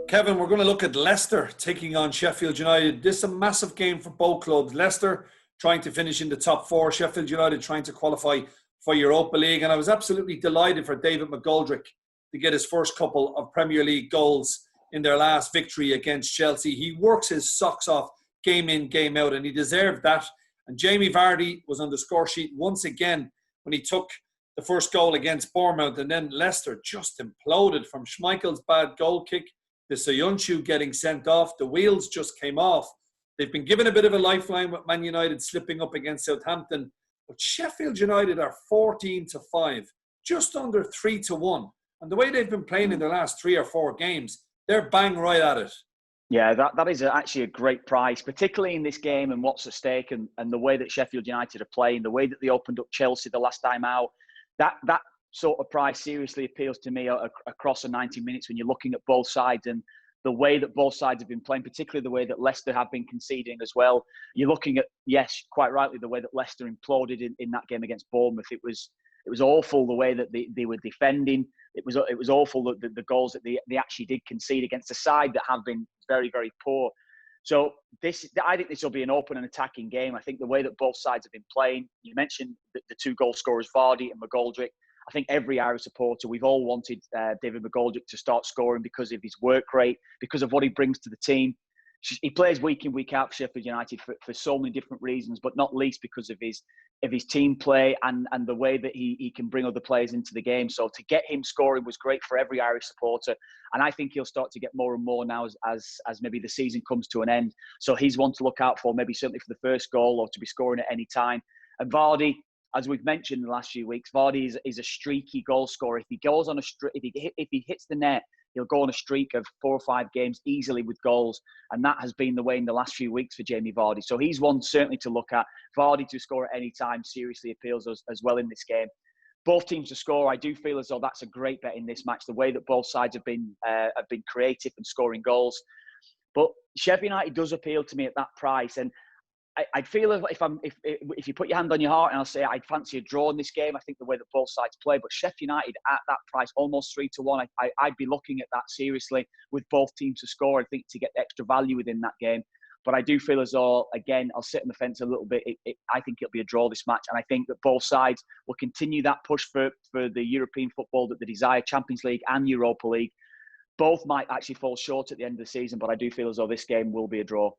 Kevin, we're going to look at Leicester taking on Sheffield United. This is a massive game for both clubs. Leicester trying to finish in the top four, Sheffield United trying to qualify for Europa League. And I was absolutely delighted for David McGoldrick to get his first couple of Premier League goals in their last victory against Chelsea. He works his socks off game in, game out, and he deserved that. And Jamie Vardy was on the score sheet once again when he took the first goal against Bournemouth. And then Leicester just imploded from Schmeichel's bad goal kick, the Soyuncu getting sent off. The wheels just came off. They've been given a bit of a lifeline with Man United slipping up against Southampton. But Sheffield United are 14-5, just under 3-1. And the way they've been playing in their last 3 or 4 games, they're bang right at it. Yeah, that is actually a great price, particularly in this game and what's at stake and the way that Sheffield United are playing, the way that they opened up Chelsea the last time out. That sort of price seriously appeals to me across the 90 minutes when you're looking at both sides and the way that both sides have been playing, particularly the way that Leicester have been conceding as well. You're looking at, yes, quite rightly, the way that Leicester imploded in that game against Bournemouth. It was awful the way that they were defending. It was awful the goals that they actually did concede against a side that have been very, very poor. So I think this will be an open and attacking game. I think the way that both sides have been playing, you mentioned the 2 goal scorers, Vardy and McGoldrick. I think every Irish supporter, we've all wanted David McGoldrick to start scoring because of his work rate, because of what he brings to the team. He plays week in, week out for Sheffield United for so many different reasons, but not least because of his team play and the way that he can bring other players into the game. So to get him scoring was great for every Irish supporter. And I think he'll start to get more and more now as maybe the season comes to an end. So he's one to look out for, maybe certainly for the first goal or to be scoring at any time. And Vardy, as we've mentioned in the last few weeks, Vardy is a streaky goal scorer. If he goes on if he hits the net, he'll go on a streak of 4 or 5 games easily with goals. And that has been the way in the last few weeks for Jamie Vardy. So he's one certainly to look at. Vardy to score at any time seriously appeals us as well in this game. Both teams to score, I do feel as though that's a great bet in this match, the way that both sides have been creative and scoring goals. But Sheffield United does appeal to me at that price. And I'd feel if you put your hand on your heart and I'll say I'd fancy a draw in this game. I think the way that both sides play, but Sheffield United at that price, almost 3-1, I'd be looking at that seriously with both teams to score. I think to get extra value within that game. But I do feel as though, again, I'll sit on the fence a little bit. I think it'll be a draw this match, and I think that both sides will continue that push for the European football that they desire, Champions League and Europa League. Both might actually fall short at the end of the season, but I do feel as though this game will be a draw.